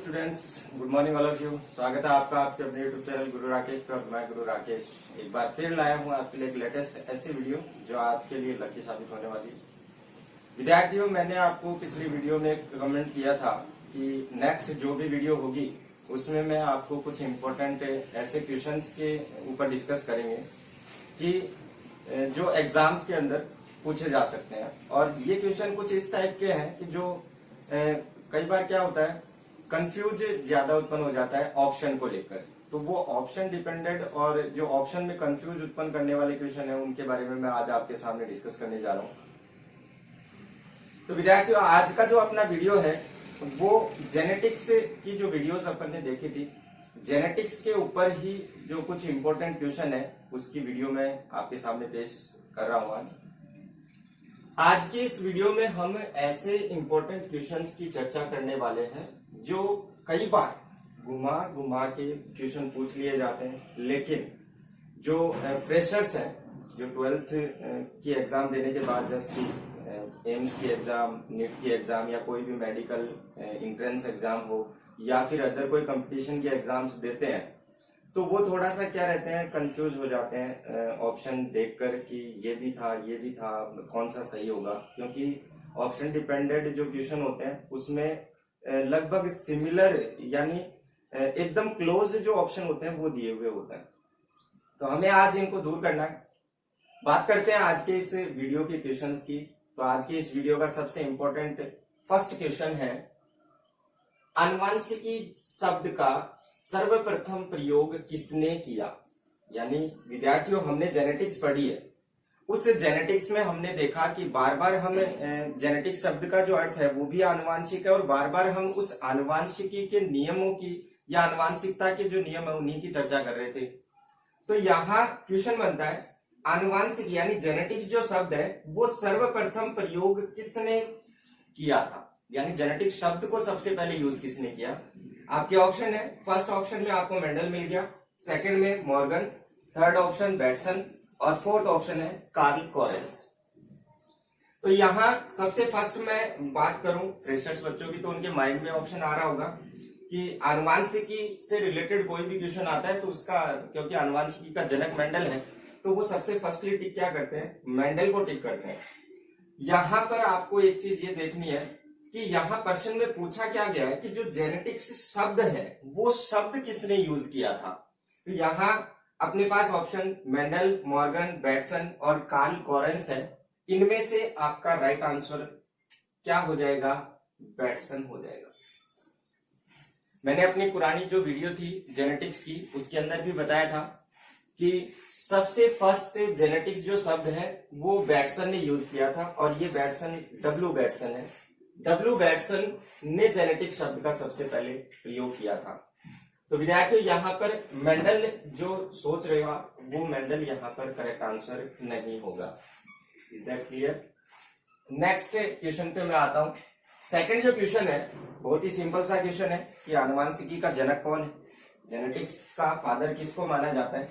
Students, good morning all of you. स्वागत है आपका आपके अपने यूट्यूब चैनल गुरु राकेश पे। और मैं गुरु राकेश एक बार फिर लाया हूँ आपके लिए एक लेटेस्ट ऐसी वीडियो जो आपके लिए लकी साबित होने वाली है। विद्यार्थियों, मैंने आपको पिछली वीडियो में कमेंट किया था कि नेक्स्ट जो भी वीडियो होगी उसमें मैं आपको कुछ इम्पोर्टेंट ऐसे क्वेश्चंस के ऊपर डिस्कस करेंगे कि जो एग्जाम्स के अंदर पूछे जा सकते हैं। और ये क्वेश्चन कुछ इस टाइप के हैं कि जो कई बार क्या होता है, कंफ्यूज ज्यादा उत्पन्न हो जाता है ऑप्शन को लेकर। तो वो ऑप्शन डिपेंडेंट और जो ऑप्शन में कंफ्यूज उत्पन्न करने वाले क्वेश्चन है उनके बारे में मैं आज आपके सामने डिस्कस करने जा रहा हूं। तो विद्यार्थियों, आज का जो अपना वीडियो है वो जेनेटिक्स की जो वीडियोस अपन ने देखी थी, जेनेटिक्स के ऊपर ही जो कुछ इंपॉर्टेंट क्वेश्चन है उसकी वीडियो मैं आपके सामने पेश कर रहा हूं। आज की इस वीडियो में हम ऐसे इंपॉर्टेंट क्वेश्चंस की चर्चा करने वाले हैं जो कई बार घुमा घुमा के क्वेश्चन पूछ लिए जाते हैं, लेकिन जो फ्रेशर्स हैं, जो 12th की एग्जाम देने के बाद जैसे एम्स की एग्जाम, नीट की एग्जाम या कोई भी मेडिकल एंट्रेंस एग्जाम हो या फिर अदर कोई कंपटीशन के एग्जाम्स देते हैं, तो वो थोड़ा सा क्या रहते हैं, कंफ्यूज हो जाते हैं ऑप्शन देखकर कि ये भी था, कौन सा सही होगा। क्योंकि ऑप्शन डिपेंडेंट जो क्वेश्चन होते हैं उसमें लगभग सिमिलर यानी एकदम क्लोज जो ऑप्शन होते हैं वो दिए हुए होते हैं। तो हमें आज इनको दूर करना है। बात करते हैं आज के इस वीडियो के क्वेश्चंस की। तो आज के इस वीडियो का सबसे इंपॉर्टेंट फर्स्ट क्वेश्चन है, आनुवंशिकी शब्द का सर्वप्रथम प्रयोग किसने किया। यानी विद्यार्थियों, हमने जेनेटिक्स पढ़ी है, उस जेनेटिक्स में हमने देखा कि बार बार हम जेनेटिक्स शब्द का जो अर्थ है वो भी आनुवंशिक है और बार बार हम उस आनुवंशिकी के नियमों की या आनुवंशिकता के जो नियम है उन्हीं की चर्चा कर रहे थे। तो यहाँ क्वेश्चन बनता है, आनुवंशिक यानी जेनेटिक्स जो शब्द है वो सर्वप्रथम प्रयोग किसने किया था, यानी जेनेटिक्स शब्द को सबसे पहले यूज किसने किया। आपके ऑप्शन है, फर्स्ट ऑप्शन में आपको मेंडल मिल गया, सेकंड में मॉर्गन, थर्ड ऑप्शन बैटसन और फोर्थ ऑप्शन है कार्ल कोरेंस। तो यहाँ सबसे फर्स्ट मैं बात करूं फ्रेशर्स बच्चों की, तो उनके माइंड में ऑप्शन आ रहा होगा कि आनुवंशिकी से रिलेटेड कोई भी क्वेश्चन आता है तो उसका, क्योंकि आनुवंशिकी का जनक मेंडल है तो वो सबसे फर्स्टली टिक क्या करते हैं, मेंडल को टिक करते हैं। यहाँ पर आपको एक चीज ये देखनी है कि यहाँ प्रश्न में पूछा क्या गया है कि जो जेनेटिक्स शब्द है वो शब्द किसने यूज किया था। तो यहाँ अपने पास ऑप्शन मेंडल, मॉर्गन, बैटसन और कार्ल कोरेंस है। इनमें से आपका राइट आंसर क्या हो जाएगा, बैटसन हो जाएगा। मैंने अपनी पुरानी जो वीडियो थी जेनेटिक्स की उसके अंदर भी बताया था कि सबसे फर्स्ट जेनेटिक्स जो शब्द है वो बैटसन ने यूज किया था और ये बैटसन डब्ल्यू बैटसन है। डब्ल्यू बैटसन ने जेनेटिक्स शब्द का सबसे पहले प्रयोग किया था। तो विद्यार्थियों, यहाँ पर मेंडल जो सोच रहे हो वो मेंडल यहाँ पर करेक्ट आंसर नहीं होगा। Is that clear. Next question पे मैं आता हूं। सेकंड जो क्वेश्चन है बहुत ही सिंपल सा क्वेश्चन है कि आनुवंशिकी का जनक कौन है, जेनेटिक्स का फादर किसको माना जाता है।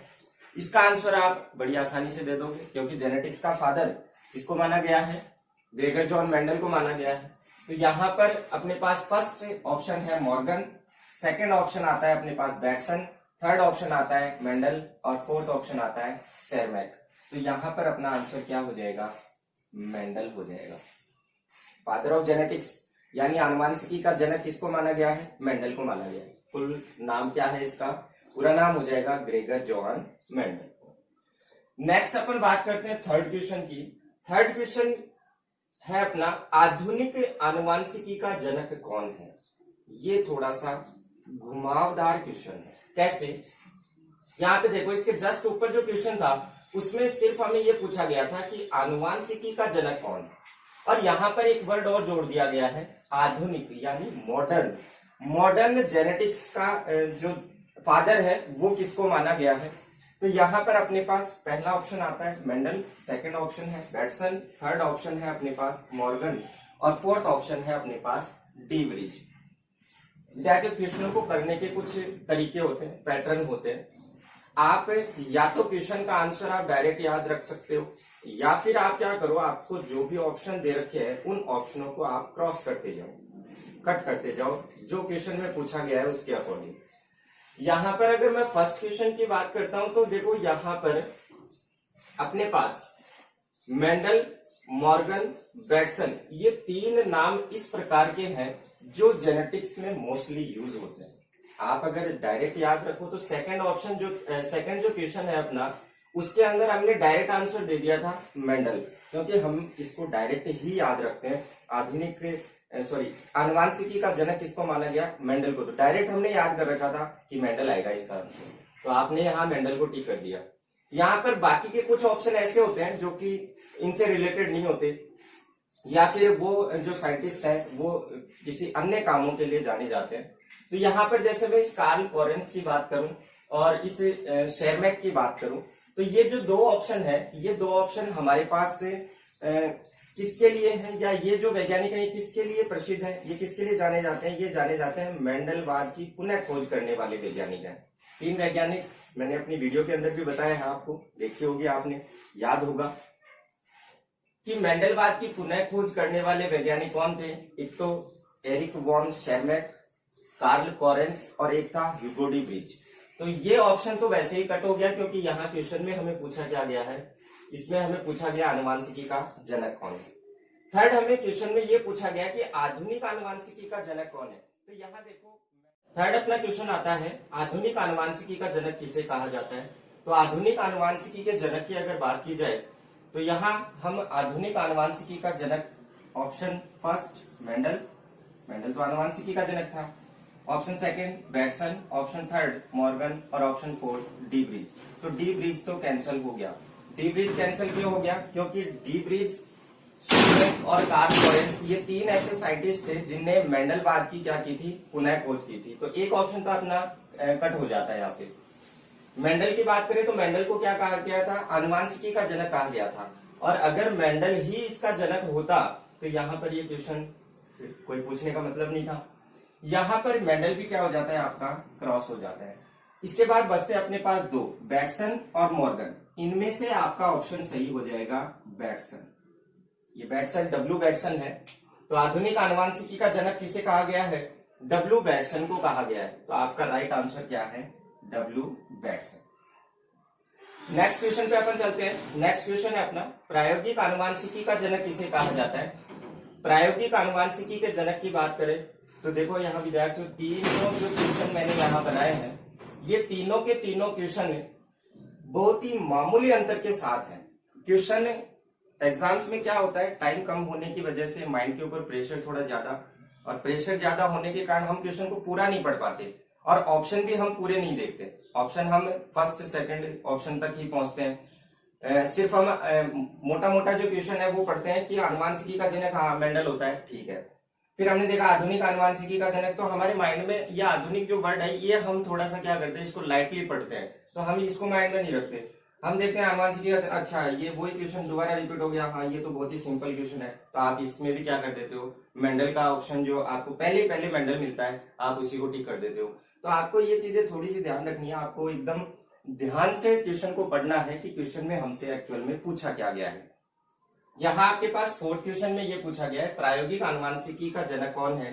इसका आंसर आप बड़ी आसानी से दे दोगे क्योंकि जेनेटिक्स का फादर किसको माना गया है, ग्रेगर जॉन मेंडल को माना गया है। तो यहाँ पर अपने पास फर्स्ट ऑप्शन है मॉर्गन, सेकंड ऑप्शन आता है अपने पास बैटसन, थर्ड ऑप्शन आता है मेंडल और फोर्थ ऑप्शन आता है सेरमैक। तो यहाँ पर अपना आंसर क्या हो जाएगा, मेंडल हो जाएगा। फादर ऑफ जेनेटिक्स यानी आनुवंशिकी का जनक किसको माना गया है, मेंडल को माना गया है। फुल नाम क्या है इसका, पूरा नाम हो जाएगा ग्रेगर जॉन मेंडल। नेक्स्ट अपन बात करते हैं थर्ड क्वेश्चन की। थर्ड क्वेश्चन है अपना, आधुनिक आनुवंशिकी का जनक कौन है। ये थोड़ा सा घुमावदार क्वेश्चन है। कैसे, यहाँ पे देखो, इसके जस्ट ऊपर जो क्वेश्चन था उसमें सिर्फ हमें ये पूछा गया था कि आनुवंशिकी का जनक कौन है और यहाँ पर एक वर्ड और जोड़ दिया गया है, आधुनिक यानी मॉडर्न। मॉडर्न जेनेटिक्स का जो फादर है वो किसको माना गया है। तो यहाँ पर अपने पास पहला ऑप्शन आता है मेंडल, सेकंड ऑप्शन है बैटसन, थर्ड ऑप्शन है अपने पास मॉर्गन और फोर्थ ऑप्शन है अपने पास डी ब्रिज। विद्यार्थियों, क्वेश्चनों को करने के कुछ तरीके होते हैं, पैटर्न होते हैं। आप या तो क्वेश्चन का आंसर आप डायरेक्ट याद रख सकते हो या फिर आप क्या करो, आपको जो भी ऑप्शन दे रखे हैं उन ऑप्शनों को आप क्रॉस करते जाओ। कट करते जाओ, जो क्वेश्चन में पूछा गया है उसके अकॉर्डिंग। यहां पर अगर मैं फर्स्ट क्वेश्चन की बात करता हूं तो देखो यहां पर अपने पास मेंडल, मॉर्गन, बेटसन, ये तीन नाम इस प्रकार के हैं जो जेनेटिक्स में मोस्टली यूज होते हैं। आप अगर डायरेक्ट याद रखो तो सेकंड जो क्वेश्चन है अपना, उसके अंदर हमने डायरेक्ट आंसर दे दिया था मेंडल, क्योंकि हम इसको डायरेक्ट ही याद रखते हैं। आनुवांशिकी का जनक किसको माना गया? मेंडल को। तो डायरेक्ट हमने याद कर रखा था कि मेंडल आएगा इसका आंसर, तो आपने यहाँ मेंडल को टिक कर दिया। यहाँ पर बाकी के कुछ ऑप्शन ऐसे होते हैं जो कि इनसे रिलेटेड नहीं होते, या फिर वो जो साइंटिस्ट है वो किसी अन्य कामों के लिए जाने जाते हैं। तो यहाँ पर जैसे मैं इस कार्ल लॉरेंस की बात करूं और इस शेरमैक की बात करूं, तो ये जो दो ऑप्शन है, ये दो ऑप्शन हमारे पास से किसके लिए है, या ये जो वैज्ञानिक है ये किसके लिए प्रसिद्ध है, ये किसके लिए जाने जाते हैं? ये जाने जाते हैं मेंडलवाद की पुनः खोज करने वाले वैज्ञानिक हैं। तीन वैज्ञानिक मैंने अपनी वीडियो के अंदर भी बताया है, आपको देखी होगी, आपने याद होगा कि मेंडलवाद की पुनः खोज करने वाले वैज्ञानिक कौन थे। एक तो एरिक वॉन शेरमैक, कार्ल लॉरेंस और एक था ह्यूगो डी ब्रिज। तो ये ऑप्शन तो वैसे ही कट हो गया, क्योंकि यहाँ क्वेश्चन में हमें पूछा क्या गया है, इसमें हमें पूछा गया आनुवांशिकी का जनक कौन है। थर्ड हमें क्वेश्चन में ये पूछा गया कि आधुनिक आनुवांशिकी का जनक कौन है। तो यहाँ देखो थर्ड अपना क्वेश्चन आता है, आधुनिक आनुवांशिकी का जनक किसे कहा जाता है। तो आधुनिक आनुवांशिकी के जनक की अगर बात की जाए तो यहाँ हम आधुनिक आनुवांशिकी का जनक, ऑप्शन फर्स्ट मेंडल तो आनुवांशिकी का जनक था, option second Bateson, option third Morgan और ऑप्शन फोर्थ डी ब्रिज। तो डी ब्रिज तो कैंसिल हो गया। डी ब्रिज कैंसिल क्यों हो गया? क्योंकि डी ब्रिज, शेरमैक और कार्ल लॉरेंस ये तीन ऐसे साइंटिस्ट थे जिनने मेंडलवाद की क्या की थी, पुनः खोज की थी। तो एक ऑप्शन तो अपना कट हो जाता है यहाँ पे। मेंडल की बात करें तो मेंडल को क्या कहा गया था? आनुवांशिकी का जनक कहा गया था। और अगर मेंडल ही इसका जनक होता तो यहाँ पर ये क्वेश्चन कोई पूछने का मतलब नहीं था। यहाँ पर मेंडल भी क्या हो जाता है, आपका क्रॉस हो जाता है। इसके बाद बचते अपने पास दो, बेटसन और मॉर्गन। इनमें से आपका ऑप्शन सही हो जाएगा बेटसन। ये बेटसन, डब्ल्यू बेटसन है। तो आधुनिक आनुवांशिकी का जनक किसे कहा गया है? डब्ल्यू बेटसन को कहा गया है। तो आपका राइट आंसर क्या है? W Bateson. नेक्स्ट क्वेश्चन पे अपन चलते हैं। नेक्स्ट क्वेश्चन है अपना, प्रायोगिक आनुवांशिकी का जनक किसे कहा जाता है। प्रायोगिक आनुवांशिकी के जनक की बात करें तो देखो यहाँ विद्यार्थियों, तीनों जो क्वेश्चन मैंने यहाँ बनाए हैं, ये तीनों के तीनों क्वेश्चन बहुत ही मामूली अंतर के साथ हैं। क्वेश्चन एग्जाम्स में क्या होता है, टाइम कम होने की वजह से माइंड के ऊपर प्रेशर थोड़ा ज्यादा, और प्रेशर ज्यादा होने के कारण हम क्वेश्चन को पूरा नहीं पढ़ पाते, और ऑप्शन भी हम पूरे नहीं देखते। ऑप्शन हम फर्स्ट सेकंड ऑप्शन तक ही पहुंचते हैं। सिर्फ हम मोटा मोटा जो क्वेश्चन है वो पढ़ते हैं कि आनुवांशिकी का जनक हाँ मेंडल होता है, ठीक है। फिर हमने देखा आधुनिक आनुवांशिकी का जनक, तो हमारे माइंड में यह आधुनिक जो वर्ड है ये हम थोड़ा सा क्या करते हैं, इसको लाइटली पढ़ते हैं, तो हम इसको माइंड में नहीं रखते। हम देखते हैं आनुवांशिकी का, अच्छा ये वही क्वेश्चन दोबारा रिपीट हो गया, हाँ ये तो बहुत ही सिंपल क्वेश्चन है, तो आप इसमें भी क्या कर देते हो, मेंडल का ऑप्शन जो आपको पहले मेंडल मिलता है आप उसी को टिक कर देते हो। तो आपको ये चीजें थोड़ी सी ध्यान रखनी है, आपको एकदम ध्यान से क्वेश्चन को पढ़ना है कि क्वेश्चन में हमसे एक्चुअल में पूछा क्या गया है। यहाँ आपके पास फोर्थ क्वेश्चन में ये पूछा गया है, प्रायोगिक आनुवांशिकी का जनक कौन है।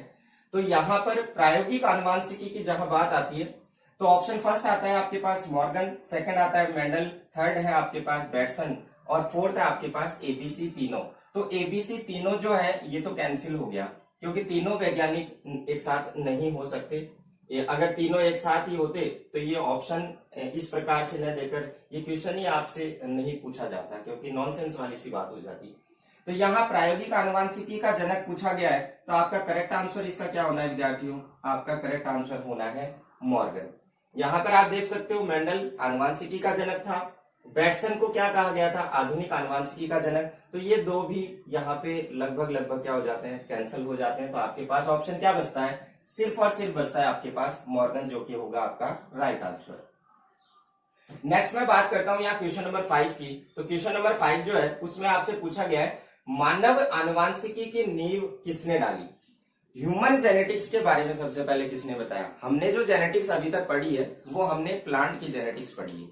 तो यहाँ पर प्रायोगिक आनुवांशिकी की जहां बात आती है तो ऑप्शन फर्स्ट आता है आपके पास मॉर्गन, सेकंड आता है मेंडल, थर्ड है आपके पास बेटसन और फोर्थ है आपके पास एबीसी तीनों। तो एबीसी तीनों जो है ये तो कैंसिल हो गया, क्योंकि तीनों वैज्ञानिक एक साथ नहीं हो सकते। अगर तीनों एक साथ ही होते तो ये ऑप्शन इस प्रकार से न देकर ये क्वेश्चन ही आपसे नहीं पूछा जाता, क्योंकि नॉनसेंस वाली सी बात हो जाती। तो यहाँ प्रायोगिक आनुवांशिकी का जनक पूछा गया है, तो आपका करेक्ट आंसर इसका क्या होना है विद्यार्थियों, आपका करेक्ट आंसर होना है मॉर्गन। यहाँ पर आप देख सकते हो मेंडल आनुवांशिकी का जनक था, बेटसन को क्या कहा गया था, आधुनिक आनुवांशिकी का जनक। तो ये दो भी यहाँ पे लगभग क्या हो जाते हैं, कैंसिल हो जाते हैं। तो आपके पास ऑप्शन क्या बचता है, सिर्फ और सिर्फ बचता है आपके पास मॉर्गन, जो कि होगा आपका राइट आंसर। नेक्स्ट मैं बात करता हूं यहाँ क्वेश्चन नंबर 5 की। तो क्वेश्चन नंबर 5 जो है उसमें आपसे पूछा गया है, मानव आनुवांशिकी की नींव किसने डाली। ह्यूमन जेनेटिक्स के बारे में सबसे पहले किसने बताया। हमने जो जेनेटिक्स अभी तक पढ़ी है वो हमने प्लांट की जेनेटिक्स पढ़ी है।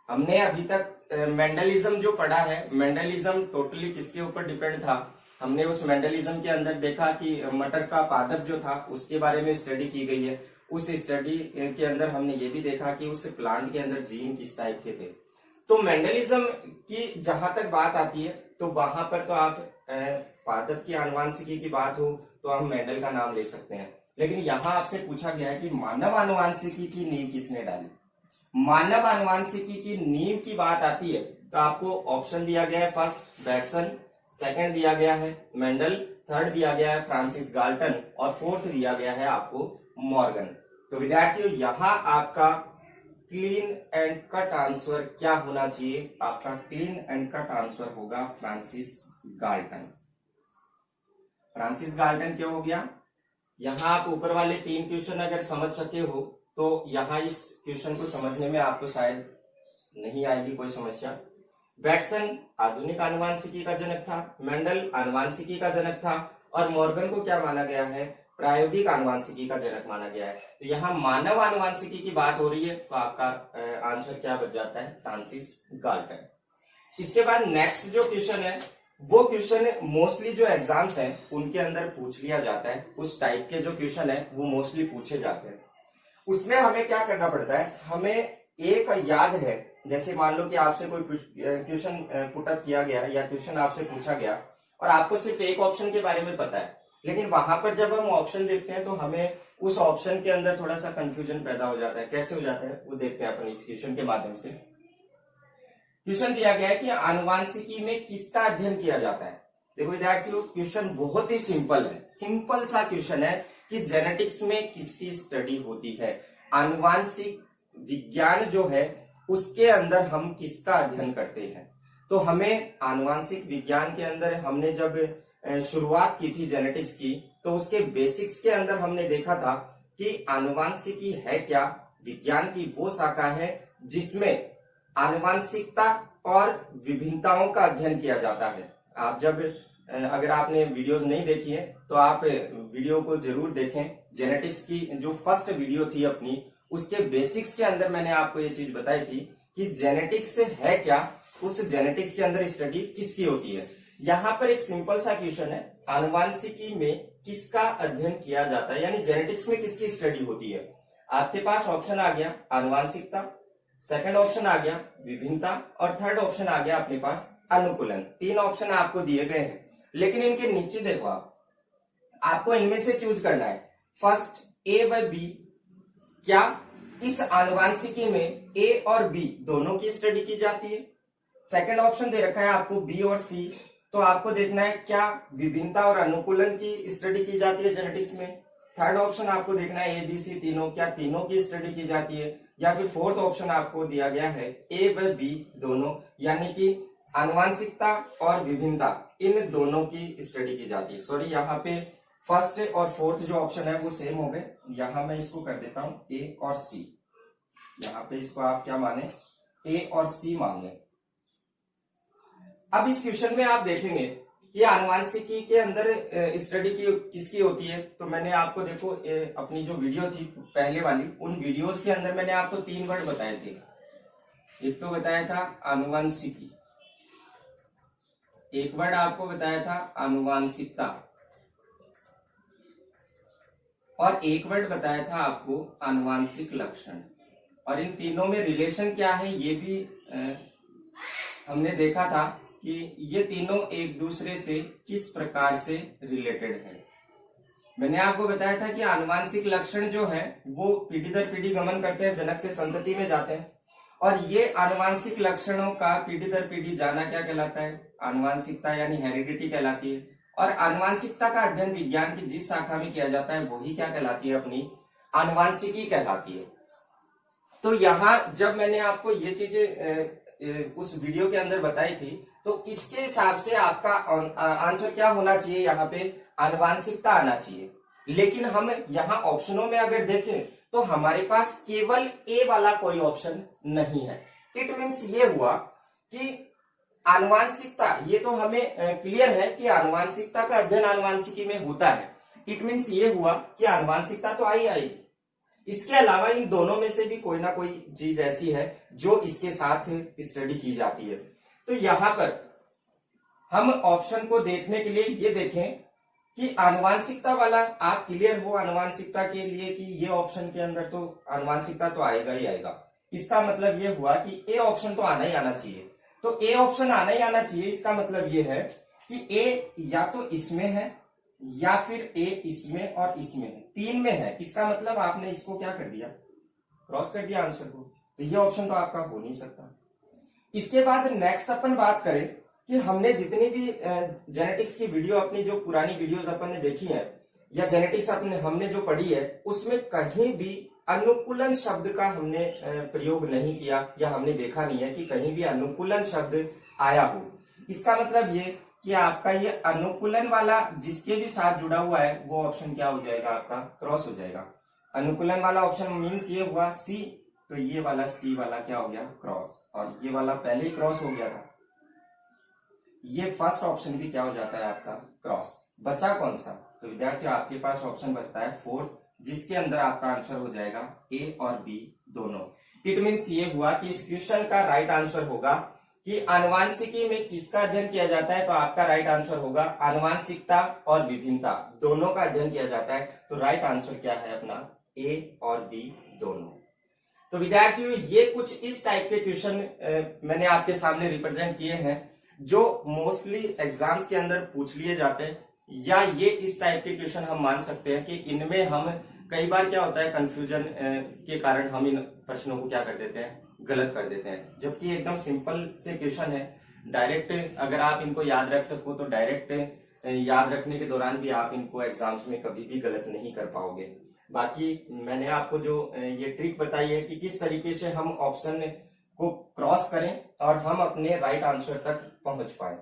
हमने अभी तक मेंडलिज्म जो पढ़ा है, मेंडलिज्म टोटली किसके ऊपर डिपेंड था, हमने उस मेंडलिज्म के अंदर देखा कि मटर का पादप जो था उसके बारे में स्टडी की गई है। उस स्टडी के अंदर हमने ये भी देखा कि उस प्लांट के अंदर जीन किस टाइप के थे। तो मेंडलिज्म की जहां तक बात आती है तो वहां पर तो आप पादप की आनुवांशिकी की बात हो तो हम मेंडल का नाम ले सकते हैं। लेकिन यहाँ आपसे पूछा गया है कि मानव आनुवांशिकी की नींव किसने डाली। मानव आनुवांशिकी की नींव की बात आती है तो आपको ऑप्शन दिया गया है, फर्स्ट बैटसन, सेकंड दिया गया है मेंडल, थर्ड दिया गया है फ्रांसिस गाल्टन और फोर्थ दिया गया है आपको मॉर्गन। तो विद्यार्थियों यहाँ आपका क्लीन एंड कट आंसर क्या होना चाहिए? आपका क्लीन एंड कट आंसर होगा फ्रांसिस गाल्टन। फ्रांसिस गाल्टन क्यों हो गया? यहाँ आप ऊपर वाले 3 क्वेश्चन अगर समझ सके हो तो यहाँ इस क्वेश्चन को समझने में आपको शायद नहीं आएगी कोई समस्या। बैटसन आधुनिक आनुवांशिकी का जनक था, मेंडल आनुवांशिकी का जनक था और मॉर्गन को क्या माना गया है? प्रायोगिक आनुवांशिकी का जनक माना गया है। तो यहाँ मानव आनुवांशिकी की बात हो रही है तो आपका आंसर क्या बच जाता है? Francis Galton. इसके बाद नेक्स्ट जो क्वेश्चन है वो क्वेश्चन मोस्टली जो एग्जाम्स हैं उनके अंदर पूछ लिया जाता है। उस टाइप के जो क्वेश्चन है वो मोस्टली पूछे जाते हैं। उसमें हमें क्या करना पड़ता है? हमें एक याद है, जैसे मान लो कि आपसे कोई क्वेश्चन पुटअप किया गया या क्वेश्चन आपसे पूछा गया और आपको सिर्फ एक ऑप्शन के बारे में पता है, लेकिन वहां पर जब हम ऑप्शन देखते हैं तो हमें उस ऑप्शन के अंदर थोड़ा सा कंफ्यूजन पैदा हो जाता है। कैसे हो जाता है वो देखते हैं अपन इस क्वेश्चन के माध्यम से। क्वेश्चन दिया गया है कि आनुवांशिकी में किसका अध्ययन किया जाता है। देखो विद्यार्थियों, क्वेश्चन बहुत ही सिंपल है, सिंपल सा क्वेश्चन है कि जेनेटिक्स में किसकी स्टडी होती है। आनुवांशिक विज्ञान जो है उसके अंदर हम किसका अध्ययन करते हैं। तो हमें आनुवांशिक विज्ञान के अंदर हमने जब शुरुआत की थी जेनेटिक्स की तो उसके बेसिक्स के अंदर हमने देखा था कि आनुवांशिकी है क्या? विज्ञान की वो शाखा है जिसमें आनुवांशिकता और विभिन्नताओं का अध्ययन किया जाता है। आप जब अगर आपने वीडियोस नहीं देखी है तो आप वीडियो को जरूर देखें। जेनेटिक्स की जो फर्स्ट वीडियो थी अपनी, उसके बेसिक्स के अंदर मैंने आपको ये चीज बताई थी कि जेनेटिक्स है क्या, उस जेनेटिक्स के अंदर स्टडी किसकी होती है। यहाँ पर एक सिंपल सा क्वेश्चन है, आनुवांशिकी में किसका अध्ययन किया जाता है, यानी जेनेटिक्स में किसकी स्टडी होती है। आपके पास ऑप्शन आ गया आनुवांशिकता, सेकंड ऑप्शन आ गया विभिन्नता और थर्ड ऑप्शन आ गया अपने पास अनुकूलन। 3 ऑप्शन आपको दिए गए हैं, लेकिन इनके नीचे देखो आपको इनमें से चूज करना है फर्स्ट ए व बी। क्या इस आनुवांशिकी में ए और बी दोनों की स्टडी की जाती है? सेकंड ऑप्शन दे रखा है आपको बी और सी, तो आपको देखना है क्या विभिन्नता और अनुकूलन की स्टडी की जाती है जेनेटिक्स में। थर्ड ऑप्शन आपको देखना है ए बी सी तीनों, क्या तीनों की स्टडी की जाती है। या फिर फोर्थ ऑप्शन आपको दिया गया है ए व बी दोनों, यानी कि आनुवांशिकता और विभिन्नता इन दोनों की स्टडी की जाती है। सॉरी, यहाँ पे फर्स्ट और फोर्थ जो ऑप्शन है वो सेम हो गए। यहाँ मैं इसको कर देता हूं ए और सी। यहाँ पे इसको आप क्या माने? ए और सी मान लें। अब इस क्वेश्चन में आप देखेंगे कि आनुवांशिकी के अंदर स्टडी की किसकी होती है। तो मैंने आपको देखो अपनी जो वीडियो थी पहले वाली, उन वीडियोस के अंदर मैंने आपको 3 वर्ड बताए थे। एक तो बताया था आनुवांशिकी, एक वर्ड आपको बताया था आनुवांशिकता और एक वर्ड बताया था आपको आनुवांशिक लक्षण। और इन तीनों में रिलेशन क्या है ये भी हमने देखा था कि ये तीनों एक दूसरे से किस प्रकार से रिलेटेड है। मैंने आपको बताया था कि आनुवांशिक लक्षण जो है वो पीढ़ी दर पीढ़ी गमन करते हैं, जनक से संतति में जाते हैं। और ये आनुवांशिक लक्षणों का पीढ़ी दर पीढ़ी जाना क्या कहलाता है? आनुवांशिकता यानी हेरिडिटी कहलाती है। और आनुवांशिकता का अध्ययन विज्ञान की जिस शाखा में किया जाता है वही क्या कहलाती है? अपनी आनुवांशिकी कहलाती है। तो यहाँ जब मैंने आपको ये चीजें उस वीडियो के अंदर बताई थी तो इसके हिसाब से आपका आंसर क्या होना चाहिए? यहाँ पे आनुवांशिकता आना चाहिए। लेकिन हम यहाँ ऑप्शनों में अगर देखें तो हमारे पास केवल ए वाला कोई ऑप्शन नहीं है। इट मीन्स ये हुआ कि आनुवांशिकता, ये तो हमें क्लियर है कि आनुवांशिकता का अध्ययन आनुवांशिकी में होता है। इट मीन्स ये हुआ कि आनुवांशिकता तो आएगी। इसके अलावा इन दोनों में से भी कोई ना कोई चीज ऐसी है जो इसके साथ स्टडी की जाती है। तो यहाँ पर हम ऑप्शन को देखने के लिए ये देखें कि आनुवांशिकता वाला आप क्लियर हो आनुवांशिकता के लिए कि ये ऑप्शन के अंदर तो आनुवांशिकता तो आएगा ही आएगा। इसका मतलब ये हुआ कि ए ऑप्शन तो आना ही आना चाहिए। तो ए ऑप्शन आना ही आना चाहिए, इसका मतलब ये है कि ए या तो इसमें है या फिर ए इसमें और इसमें है, तीन में है। इसका मतलब आपने इसको क्या कर दिया, क्रॉस कर दिया आंसर को। तो ये ऑप्शन तो आपका हो नहीं सकता। इसके बाद नेक्स्ट अपन बात करें कि हमने जितनी भी जेनेटिक्स की वीडियो, अपनी जो पुरानी वीडियोस अपन ने देखी है या जेनेटिक्स हमने जो पढ़ी है, उसमें कहीं भी अनुकूलन शब्द का हमने प्रयोग नहीं किया या हमने देखा नहीं है कि कहीं भी अनुकूलन शब्द आया हो। इसका मतलब ये कि आपका ये अनुकूलन वाला जिसके भी साथ जुड़ा हुआ है वो ऑप्शन क्या हो जाएगा, आपका क्रॉस हो जाएगा। अनुकूलन वाला ऑप्शन मीन्स ये हुआ सी, तो ये वाला सी वाला क्या हो गया, क्रॉस, और ये वाला पहले ही क्रॉस हो गया था। ये फर्स्ट ऑप्शन भी क्या हो जाता है आपका, क्रॉस। बचा कौन सा, तो विद्यार्थियों आपके पास ऑप्शन बचता है फोर्थ, जिसके अंदर आपका आंसर हो जाएगा ए और बी दोनों। इट मीन्स ये हुआ कि इस क्वेश्चन का राइट आंसर होगा कि आनुवांशिकी में किसका अध्ययन किया जाता है, तो आपका राइट आंसर होगा आनुवांशिकता और विभिन्नता दोनों का अध्ययन किया जाता है। तो राइट आंसर क्या है अपना, ए और बी दोनों। तो विद्यार्थियों ये कुछ इस टाइप के क्वेश्चन मैंने आपके सामने रिप्रेजेंट किए हैं जो मोस्टली एग्जाम्स के अंदर पूछ लिए जाते हैं, या ये इस टाइप के क्वेश्चन हम मान सकते हैं कि इनमें हम कई बार क्या होता है कंफ्यूजन के कारण हम इन प्रश्नों को क्या कर देते हैं, गलत कर देते हैं। जबकि एकदम सिंपल से क्वेश्चन है, डायरेक्ट अगर आप इनको याद रख सको तो डायरेक्ट याद रखने के दौरान भी आप इनको एग्जाम्स में कभी भी गलत नहीं कर पाओगे। बाकी मैंने आपको जो ये ट्रिक बताई है कि किस तरीके से हम ऑप्शन को क्रॉस करें और हम अपने राइट आंसर तक पहुंच पाए।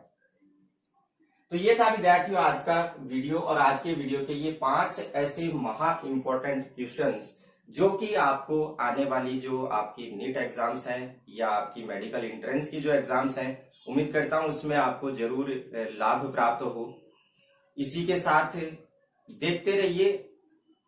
तो ये था विद्यार्थियों आज का वीडियो, और आज के वीडियो के ये 5 ऐसे महा इंपॉर्टेंट क्वेश्चंस जो कि आपको आने वाली जो आपकी नीट एग्जाम्स हैं या आपकी मेडिकल एंट्रेंस की जो एग्जाम्स हैं, उम्मीद करता हूं उसमें आपको जरूर लाभ प्राप्त हो। इसी के साथ देखते रहिए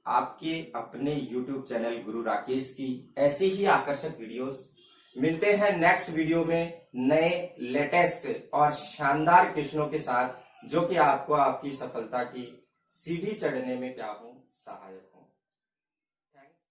आपके अपने YouTube चैनल गुरु राकेश की ऐसी ही आकर्षक वीडियोस। मिलते हैं नेक्स्ट वीडियो में नए लेटेस्ट और शानदार क्वेश्चनों के साथ, जो कि आपको आपकी सफलता की सीढ़ी चढ़ने में क्या हो सहायक।